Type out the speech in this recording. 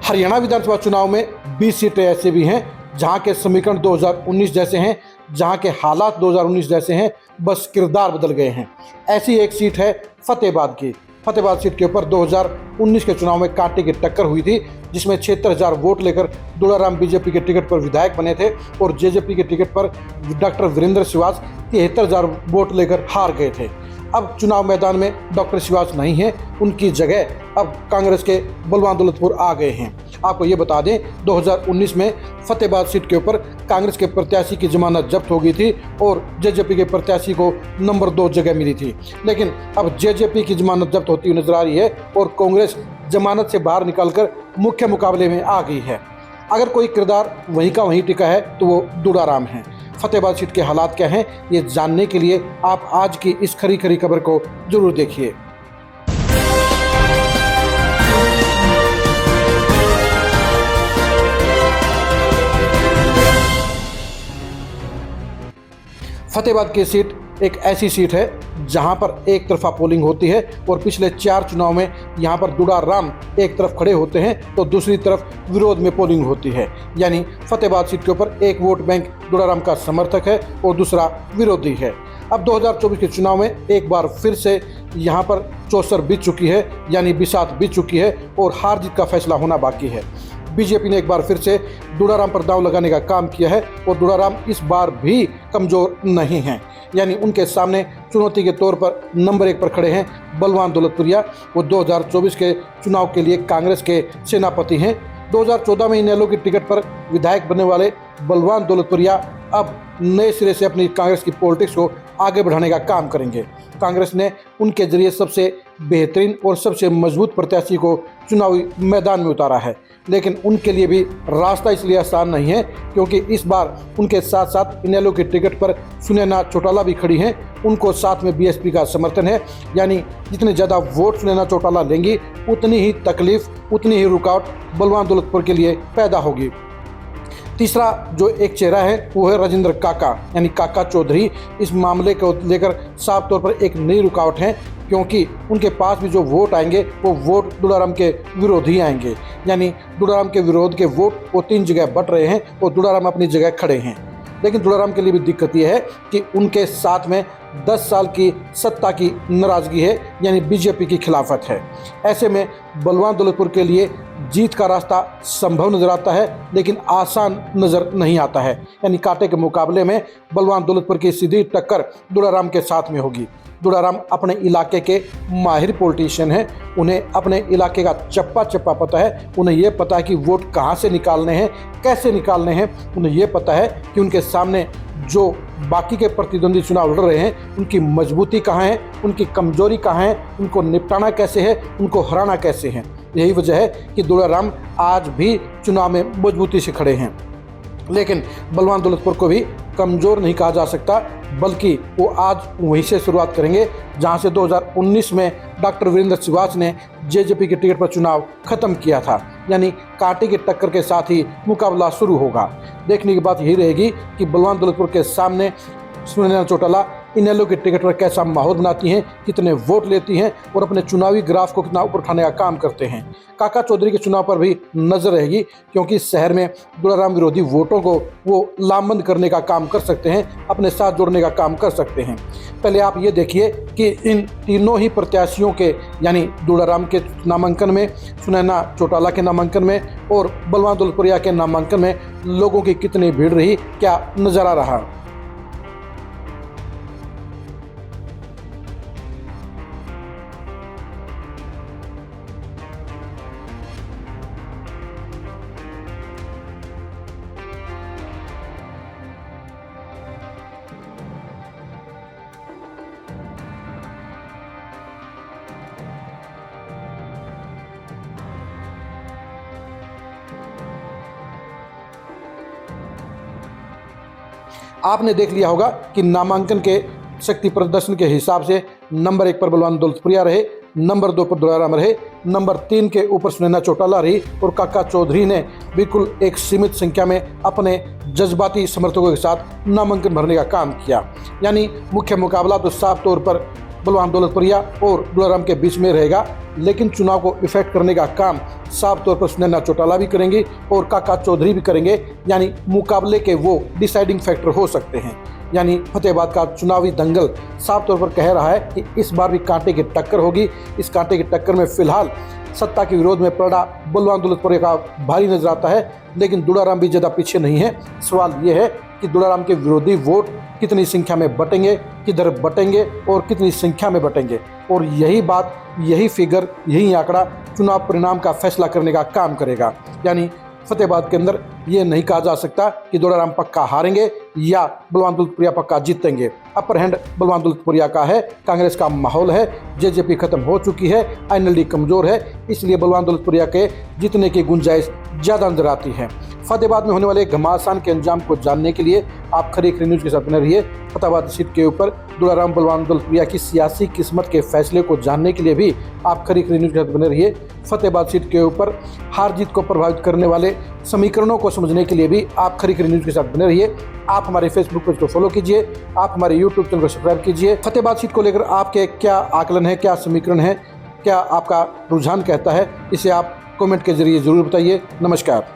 हरियाणा विधानसभा चुनाव में 20 सीटें ऐसे भी हैं जहां के समीकरण 2019 जैसे हैं, जहां के हालात 2019 जैसे हैं, बस किरदार बदल गए हैं। ऐसी एक सीट है फतेहाबाद की। फतेहाबाद सीट के ऊपर 2019 के चुनाव में कांटे की टक्कर हुई थी, जिसमें 76,000 वोट लेकर दुलाराम बीजेपी के टिकट पर विधायक बने थे और जेजेपी के टिकट पर डॉक्टर वीरेंद्र सिवाच 73,000 वोट लेकर हार गए थे। अब चुनाव मैदान में डॉक्टर सिवाच नहीं है, उनकी जगह अब कांग्रेस के बलवान दौलतपुर आ गए हैं। आपको ये बता दें, 2019 में फतेहाबाद सीट के ऊपर कांग्रेस के प्रत्याशी की जमानत जब्त हो गई थी और जेजेपी के प्रत्याशी को नंबर 2 जगह मिली थी। लेकिन अब जेजेपी की जमानत जब्त होती हुई नजर आ रही है और कांग्रेस जमानत से बाहर निकलकर मुख्य मुकाबले में आ गई है। अगर कोई किरदार वहीं का वहीं टिका है तो वो दुलाराम है। फतेहाबाद सीट के हालात क्या हैं, ये जानने के लिए आप आज की इस खरी खरी खबर को जरूर देखिए। फतेहाबाद की सीट एक ऐसी सीट है जहां पर एक तरफा पोलिंग होती है और पिछले 4 चुनाव में यहां पर दुलाराम एक तरफ खड़े होते हैं तो दूसरी तरफ विरोध में पोलिंग होती है। यानी फतेहाबाद सीट के ऊपर एक वोट बैंक दुलाराम का समर्थक है और दूसरा विरोधी है। अब 2024 के चुनाव में एक बार फिर से यहां पर चौसर बीत चुकी है, यानी बिसात बीत चुकी है और हार जीत का फैसला होना बाकी है। बीजेपी ने एक बार फिर से दुलाराम पर दांव लगाने का काम किया है और दुलाराम इस बार भी कमजोर नहीं हैं। यानी उनके सामने चुनौती के तौर पर नंबर 1 पर खड़े हैं बलवान दौलतपुरिया। वो 2024 के चुनाव के लिए कांग्रेस के सेनापति हैं। 2014 में इनेलो की टिकट पर विधायक बनने वाले बलवान दौलतपुरिया अब नए सिरे से अपनी कांग्रेस की पॉलिटिक्स को आगे बढ़ाने का काम करेंगे। कांग्रेस ने उनके जरिए सबसे बेहतरीन और सबसे मजबूत प्रत्याशी को चुनावी मैदान में उतारा है। लेकिन उनके लिए भी रास्ता इसलिए आसान नहीं है क्योंकि इस बार उनके साथ साथ इनेलो की टिकट पर सुनैना चौटाला भी खड़ी हैं। उनको साथ में बीएसपी का समर्थन है। यानी जितने ज़्यादा वोट सुनैना चौटाला लेंगी उतनी ही तकलीफ, उतनी ही रुकावट बलवान दौलतपुर के लिए पैदा होगी। तीसरा जो एक चेहरा है वो है राजेंद्र काका, यानी काका चौधरी। इस मामले को लेकर साफ तौर पर एक नई रुकावट है क्योंकि उनके पास भी जो वोट आएंगे वो वोट दुलाराम के विरोधी आएंगे। यानी दुलाराम के विरोध के वोट वो 3 जगह बट रहे हैं और दुलाराम अपनी जगह खड़े हैं। लेकिन दुलाराम के लिए भी दिक्कत यह है कि उनके साथ में 10 साल की सत्ता की नाराजगी है, यानी बीजेपी की खिलाफत है। ऐसे में बलवान दौलतपुर के लिए जीत का रास्ता संभव नजर आता है लेकिन आसान नजर नहीं आता है। यानी कांटे के मुकाबले में बलवान दौलतपुर की सीधी टक्कर दुलाराम के साथ में होगी। दुलाराम अपने इलाके के माहिर पॉलिटिशियन हैं। उन्हें अपने इलाके का चप्पा चप्पा पता है। उन्हें यह पता है कि वोट कहां से निकालने हैं, कैसे निकालने हैं। उन्हें यह पता है कि उनके सामने जो बाकी के प्रतिद्वंदी चुनाव लड़ रहे हैं उनकी मजबूती कहाँ है, उनकी कमजोरी कहाँ है, उनको निपटाना कैसे है, उनको हराना कैसे है। यही वजह है कि दुलाराम आज भी चुनाव में मजबूती से खड़े हैं। लेकिन बलवान दौलतपुर को भी कमज़ोर नहीं कहा जा सकता, बल्कि वो आज वहीं से शुरुआत करेंगे जहां से 2019 में डॉक्टर वीरेंद्र सिवाच ने जेजेपी के टिकट पर चुनाव खत्म किया था। यानी कांटे की टक्कर के साथ ही मुकाबला शुरू होगा। देखने की बात यही रहेगी कि बलवान दौलतपुर के सामने सुनैना चौटाला इनेलो के टिकट पर कैसा माहौल बनाती हैं, कितने वोट लेती हैं और अपने चुनावी ग्राफ को कितना ऊपर उठाने का काम करते हैं। काका चौधरी के चुनाव पर भी नजर रहेगी क्योंकि शहर में दुलाराम विरोधी वोटों को वो लामबंद करने का काम कर सकते हैं, अपने साथ जोड़ने का काम कर सकते हैं। पहले आप ये देखिए कि इन तीनों ही प्रत्याशियों के, यानी दुलाराम के नामांकन में, सुनैना चौटाला के नामांकन में और बलवान दौलतपुरिया के नामांकन में लोगों की कितनी भीड़ रही, क्या नज़ारा रहा। आपने देख लिया होगा कि नामांकन के शक्ति प्रदर्शन के हिसाब से नंबर 1 पर बलवान दौलतपुरिया रहे, नंबर 2 पर दुलाराम रहे, नंबर 3 के ऊपर सुनैना चौटाला रही और काका चौधरी ने बिल्कुल एक सीमित संख्या में अपने जज्बाती समर्थकों के साथ नामांकन भरने का काम किया। यानी मुख्य मुकाबला तो साफ तौर पर बलवान दौलतपुरिया और दुलाराम के बीच में रहेगा, लेकिन चुनाव को इफेक्ट करने का काम साफ तौर पर सुनैना चौटाला भी करेंगे और काका चौधरी भी करेंगे। यानी मुकाबले के वो डिसाइडिंग फैक्टर हो सकते हैं। यानी फतेहाबाद का चुनावी दंगल साफ तौर पर कह रहा है कि इस बार भी कांटे की टक्कर होगी। इस कांटे की टक्कर में फिलहाल सत्ता के विरोध में पड़ा बलवान दौलतपुरिया का भारी नजर आता है, लेकिन दुलाराम भी ज़्यादा पीछे नहीं है। सवाल ये है कि दुलाराम के विरोधी वोट कितनी संख्या में बटेंगे, किधर बटेंगे और कितनी संख्या में बटेंगे, और यही बात, यही फिगर, यही आंकड़ा चुनाव परिणाम का फैसला करने का काम करेगा। यानी फतेहाबाद के अंदर ये नहीं कहा जा सकता कि दुलाराम पक्का हारेंगे या बलवान दौलतपुरिया पक्का जीतेंगे। अपर हैंड बलवान दौलतपुरिया का है। कांग्रेस का माहौल है, जेजेपी खत्म हो चुकी है, आईएनएलडी कमजोर है, इसलिए बलवान दौलतपुरिया के जीतने की गुंजाइश ज़्यादा नजर आती है। फतेहाबाद में होने वाले घमासान के अंजाम को जानने के लिए आप खरी न्यूज़ के साथ बने रहिए। फतेहाबाद सीट के ऊपर दुलाराम बलवान दौलतपुरिया की सियासी किस्मत के फैसले को जानने के लिए भी आप खरी न्यूज़ के साथ बने रहिए। फतेहाबाद सीट के ऊपर हार जीत को प्रभावित करने वाले समीकरणों को समझने के लिए भी आप खरी न्यूज़ के साथ बने रहिए। आप हमारे फेसबुक पेज को फॉलो कीजिए, आप हमारे यूट्यूब चैनल को सब्सक्राइब कीजिए। फतेहाबाद सीट को लेकर आपके क्या आकलन है, क्या समीकरण है, क्या आपका रुझान कहता है, इसे आप कमेंट के जरिए जरूर बताइए। नमस्कार।